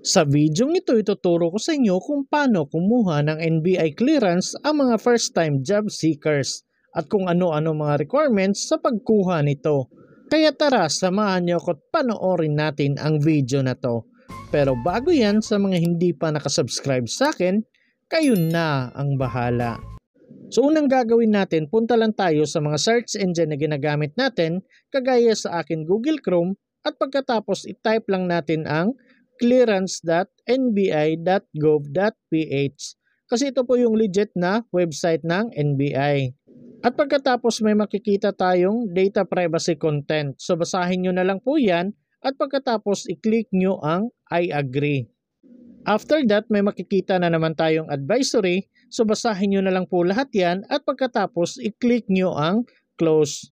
Sa video ito, ituturo ko sa inyo kung paano kumuha ng NBI clearance ang mga first-time job seekers at kung ano-ano mga requirements sa pagkuha nito. Kaya tara, samahan niyo ako at panoorin natin ang video na to. Pero bago yan, sa mga hindi pa nakasubscribe sa akin, kayo na ang bahala. So unang gagawin natin, punta lang tayo sa mga search engine na ginagamit natin, kagaya sa akin Google Chrome, at pagkatapos i-type lang natin ang clearance.nbi.gov.ph kasi ito po yung legit na website ng NBI. At pagkatapos may makikita tayong data privacy content. So basahin nyo na lang po yan at pagkatapos i-click nyo ang I agree. After that may makikita na naman tayong advisory. So basahin nyo na lang po lahat yan at pagkatapos i-click nyo ang close.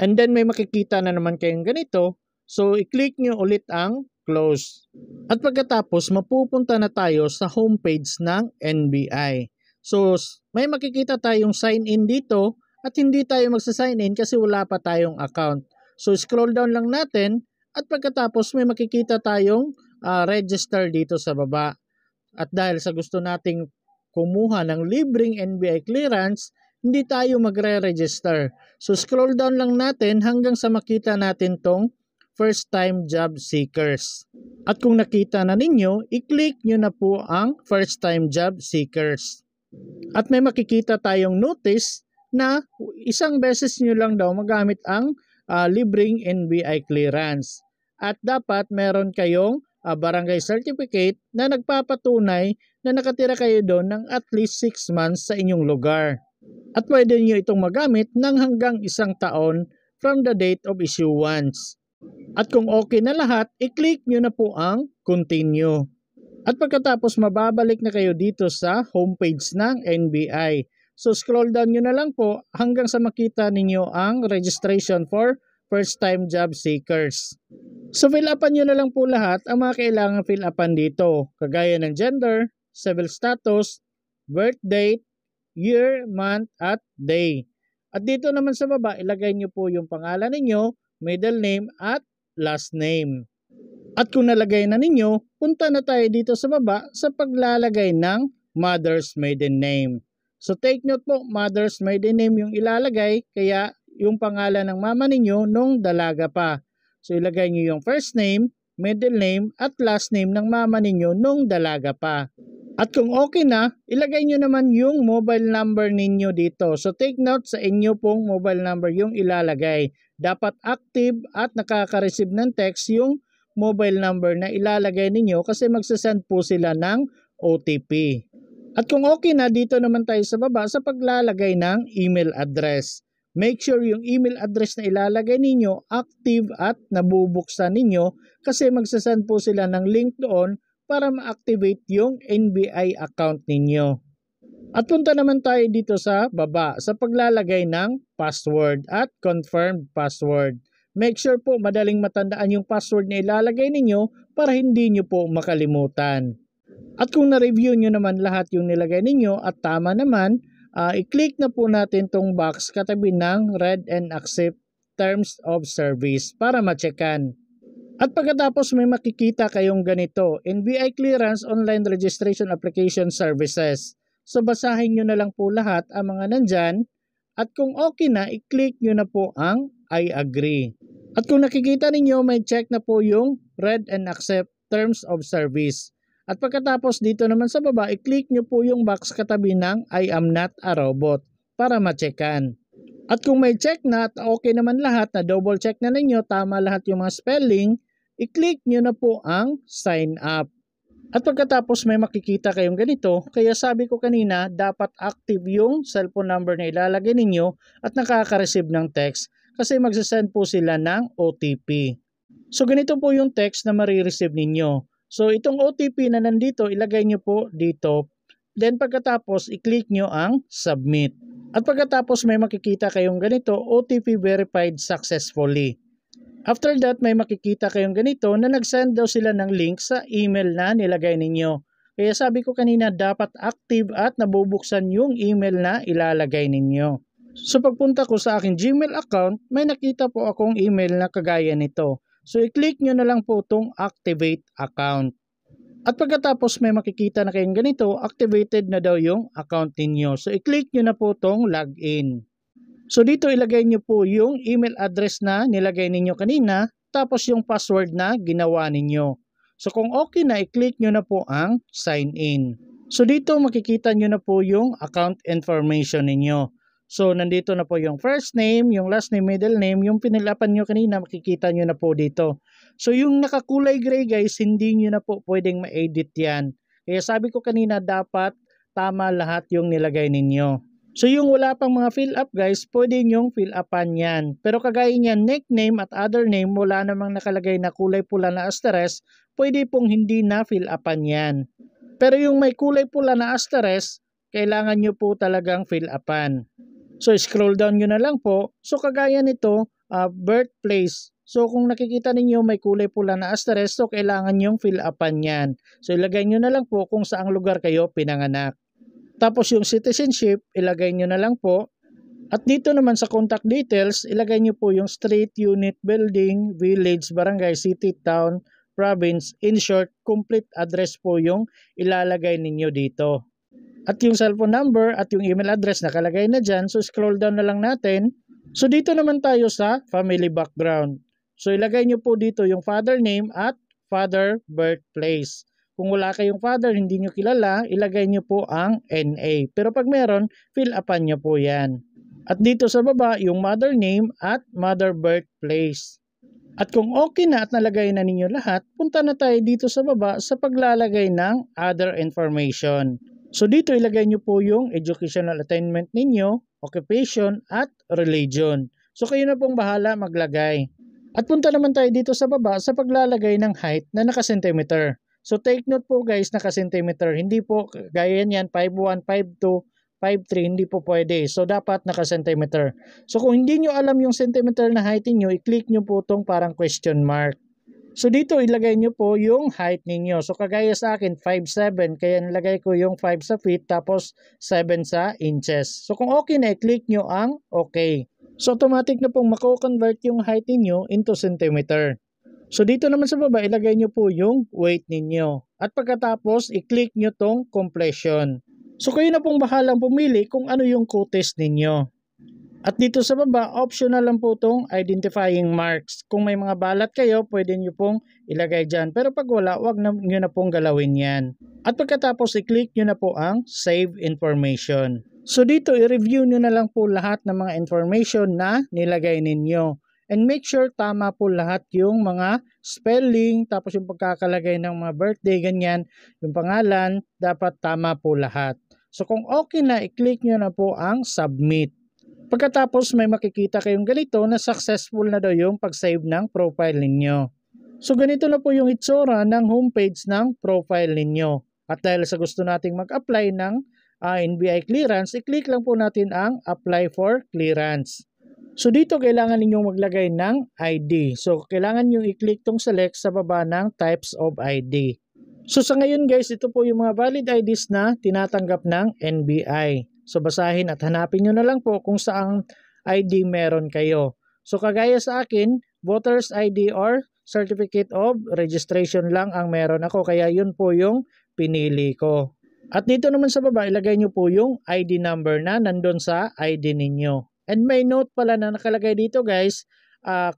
And then may makikita na naman kayong ganito. So i-click nyo ulit ang close. At pagkatapos mapupunta na tayo sa homepage ng NBI. So may makikita tayong sign in dito at hindi tayo magsa-sign in kasi wala pa tayong account. So scroll down lang natin at pagkatapos may makikita tayong register dito sa baba. At dahil sa gusto nating kumuha ng libreng NBI clearance, hindi tayo magre-register. So scroll down lang natin hanggang sa makita natin tong first-time job seekers. At kung nakita na ninyo, i-click nyo na po ang first-time job seekers. At may makikita tayong notice na isang beses nyo lang daw magamit ang libreng NBI clearance. At dapat meron kayong barangay certificate na nagpapatunay na nakatira kayo doon ng at least 6 months sa inyong lugar. At pwede nyo itong magamit ng hanggang 1 taon from the date of issuance. At kung okay na lahat, i-click nyo na po ang continue. At pagkatapos mababalik na kayo dito sa homepage ng NBI. So scroll down nyo na lang po hanggang sa makita ninyo ang registration for first-time job seekers. So fill upan nyo na lang po lahat ang mga kailangan fill upan dito. Kagaya ng gender, civil status, birth date, year, month, at day. At dito naman sa baba, ilagay nyo po yung pangalan ninyo, middle name at last name. At kung nalagay na ninyo, punta na tayo dito sa baba sa paglalagay ng mother's maiden name. So take note po, mother's maiden name yung ilalagay, kaya yung pangalan ng mama ninyo nung dalaga pa. So ilagay nyo yung first name, middle name at last name ng mama ninyo nung dalaga pa. At kung okay na, ilagay nyo naman yung mobile number ninyo dito. So take note, sa inyo pong mobile number yung ilalagay. Dapat active at nakaka-receive ng text yung mobile number na ilalagay ninyo kasi magsasend po sila ng OTP. At kung okay na, dito naman tayo sa baba sa paglalagay ng email address. Make sure yung email address na ilalagay ninyo active at nabubuksan ninyo kasi magsasend po sila ng link doon para ma-activate yung NBI account ninyo. At punta naman tayo dito sa baba sa paglalagay ng password at confirmed password. Make sure po madaling matandaan yung password na ilalagay ninyo para hindi nyo po makalimutan. At kung na-review nyo naman lahat yung nilagay ninyo at tama naman, i-click na po natin tong box katabi ng read and accept terms of service para ma-checkan. At pagkatapos may makikita kayong ganito, NBI Clearance Online Registration Application Services. So basahin nyo na lang po lahat ang mga nandyan at kung okay na, i-click nyo na po ang I agree. At kung nakikita ninyo, may check na po yung read and accept terms of service. At pagkatapos dito naman sa baba, i-click nyo po yung box katabi ng I am not a robot para ma-checkan. At kung may check na at okay naman lahat, na double check na ninyo, tama lahat yung mga spelling, i-click nyo na po ang sign up. At pagkatapos may makikita kayong ganito, kaya sabi ko kanina, dapat active yung cellphone number na ilalagay ninyo at nakaka-receive ng text kasi magsasend po sila ng OTP. So ganito po yung text na marireceive ninyo. So itong OTP na nandito, ilagay nyo po dito. Then pagkatapos, i-click nyo ang submit. At pagkatapos may makikita kayong ganito, OTP verified successfully. After that, may makikita kayong ganito na nag-send daw sila ng link sa email na nilagay ninyo. Kaya sabi ko kanina, dapat active at nabubuksan yung email na ilalagay ninyo. So pagpunta ko sa aking Gmail account, may nakita po akong email na kagaya nito. So i-click nyo na lang po itong activate account. At pagkatapos may makikita na kayong ganito, activated na daw yung account ninyo. So i-click nyo na po tong login. So dito ilagay nyo po yung email address na nilagay ninyo kanina, tapos yung password na ginawa ninyo. So kung okay na, i-click nyo na po ang sign in. So dito makikita nyo na po yung account information ninyo. So nandito na po yung first name, yung last name, middle name, yung pinilapan nyo kanina, makikita nyo na po dito. So yung nakakulay gray guys, hindi nyo na po pwedeng ma-edit yan. Kaya sabi ko kanina, dapat tama lahat yung nilagay ninyo. So yung wala pang mga fill up guys, pwede nyong fill upan yan. Pero kagaya niyan, nickname at other name, wala namang nakalagay na kulay pula na asterisk, pwede pong hindi na fill upan yan. Pero yung may kulay pula na asterisk, kailangan nyo po talagang fill upan. So scroll down nyo na lang po. So kagaya nito, birthplace. So kung nakikita ninyo may kulay pula na asterisk, so kailangan nyong fill upan yan. So ilagay nyo na lang po kung saang lugar kayo pinanganak. Tapos yung citizenship, ilagay nyo na lang po. At dito naman sa contact details, ilagay nyo po yung street, unit, building, village, barangay, city, town, province. In short, complete address po yung ilalagay ninyo dito. At yung cellphone number at yung email address nakalagay na dyan. So scroll down na lang natin. So dito naman tayo sa family background. So ilagay nyo po dito yung father name at father birthplace. Kung wala kayong father, hindi nyo kilala, ilagay nyo po ang NA. Pero pag meron, fill upan nyo po yan. At dito sa baba, yung mother name at mother birthplace. At kung okay na at nalagay na ninyo lahat, punta na tayo dito sa baba sa paglalagay ng other information. So dito ilagay nyo po yung educational attainment ninyo, occupation at religion. So kayo na pong bahala maglagay. At punta naman tayo dito sa baba sa paglalagay ng height na naka-centimeter. So take note po guys, naka-centimeter. Hindi po gaya niyan 5'1", 5'2", 5'3", hindi po pwede. So dapat naka-centimeter. So kung hindi nyo alam yung centimeter na height niyo, i-click nyo po itong parang question mark. So dito ilagay nyo po yung height ninyo. So kagaya sa akin 5'7", kaya nilagay ko yung 5 sa feet tapos 7 sa inches. So kung okay na, i-click nyo ang okay. So automatic na pong mako-convert yung height ninyo into centimeter. So dito naman sa baba, ilagay nyo po yung weight ninyo. At pagkatapos, i-click nyo tong completion. So kayo na pong bahalang pumili kung ano yung quotes ninyo. At dito sa baba, optional lang po tong identifying marks. Kung may mga balat kayo, pwede nyo pong ilagay dyan. Pero pag wala, wag nyo na pong galawin yan. At pagkatapos, i-click nyo na po ang Save Information. So dito, i-review nyo na lang po lahat ng mga information na nilagay ninyo. And make sure tama po lahat yung mga spelling, tapos yung pagkakalagay ng mga birthday, ganyan, yung pangalan, dapat tama po lahat. So kung okay na, i-click nyo na po ang submit. Pagkatapos may makikita kayong ganito na successful na daw yung pag-save ng profile ninyo. So ganito na po yung itsura ng homepage ng profile ninyo. At dahil sa gusto nating mag-apply ng NBI clearance, i-click lang po natin ang apply for clearance. So dito kailangan ninyong maglagay ng ID. So kailangan nyo i-click tong select sa baba ng types of ID. So sa ngayon guys, ito po yung mga valid IDs na tinatanggap ng NBI. So basahin at hanapin nyo na lang po kung saang ID meron kayo. So kagaya sa akin, voter's ID or certificate of registration lang ang meron ako. Kaya yun po yung pinili ko. At dito naman sa baba, ilagay nyo po yung ID number na nandun sa ID ninyo. And may note pala na nakalagay dito guys,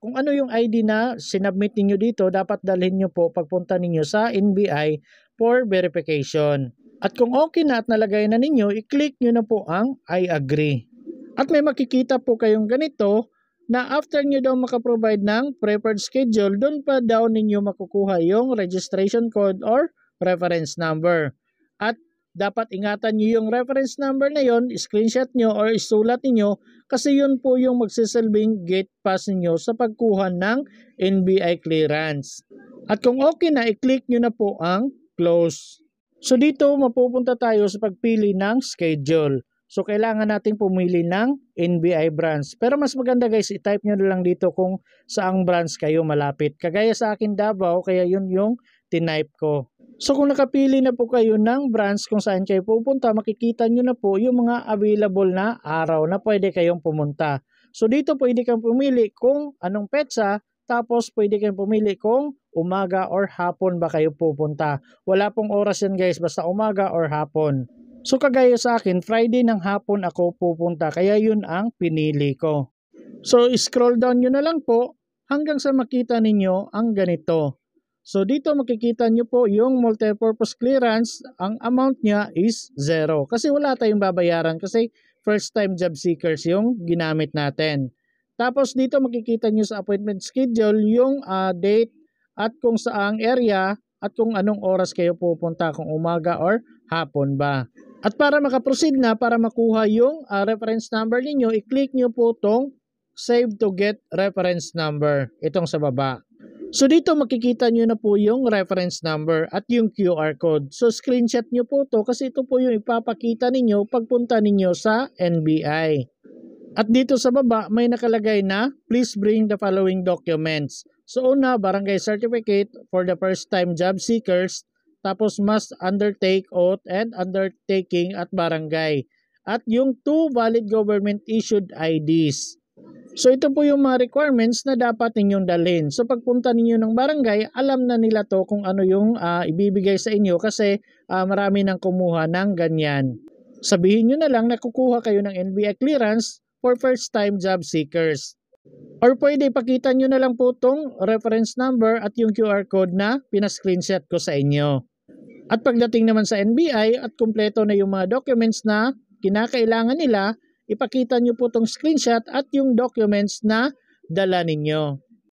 kung ano yung ID na sinubmit ninyo dito, dapat dalhin nyo po pagpunta ninyo sa NBI for verification. At kung okay na at nalagay na ninyo, i-click nyo na po ang I agree. At may makikita po kayong ganito na after nyo daw makaprovide ng preferred schedule, doon pa daw ninyo makukuha yung registration code or reference number. At dapat ingatan nyo yung reference number na yon, screenshot nyo or isulat niyo kasi yun po yung magsisilbing gate pass niyo sa pagkuha ng NBI clearance. At kung okay na, i-click nyo na po ang close. So dito mapupunta tayo sa pagpili ng schedule. So kailangan nating pumili ng NBI branch. Pero mas maganda guys, i-type nyo na lang dito kung saang branch kayo malapit. Kagaya sa akin Davao, kaya yun yung tinype ko. So kung nakapili na po kayo ng branch kung saan kayo pupunta, makikita nyo na po yung mga available na araw na pwede kayong pumunta. So dito pwede kang pumili kung anong petsa, tapos pwede kang pumili kung umaga or hapon ba kayo pupunta. Wala pong oras yan guys, basta umaga or hapon. So kagaya sa akin, Friday ng hapon ako pupunta, kaya yun ang pinili ko. So scroll down nyo na lang po hanggang sa makita ninyo ang ganito. So dito makikita nyo po yung multipurpose clearance, ang amount niya is 0. Kasi wala tayong babayaran kasi first time job seekers yung ginamit natin. Tapos dito makikita nyo sa appointment schedule yung date at kung saang area at kung anong oras kayo pupunta, kung umaga or hapon ba. At para makaproceed na, para makuha yung reference number ninyo, i-click nyo po tong save to get reference number, itong sa baba. So dito makikita nyo na po yung reference number at yung QR code. So screenshot nyo po to kasi ito po yung ipapakita ninyo pagpunta ninyo sa NBI. At dito sa baba may nakalagay na please bring the following documents. So una, barangay certificate for the first time job seekers, tapos must undertake oath and undertaking at barangay. At yung 2 valid government issued IDs. So ito po yung mga requirements na dapat ninyong dalhin. So pagpunta ninyo ng barangay, alam na nila to kung ano yung ibibigay sa inyo kasi marami nang kumuha ng ganyan. Sabihin nyo na lang na kukuha kayo ng NBI clearance for first time job seekers. Or pwede ipakita nyo na lang po itong reference number at yung QR code na pinascreenshot ko sa inyo. At pagdating naman sa NBI at kumpleto na yung mga documents na kinakailangan nila, ipakita nyo po itong screenshot at yung documents na dala ninyo.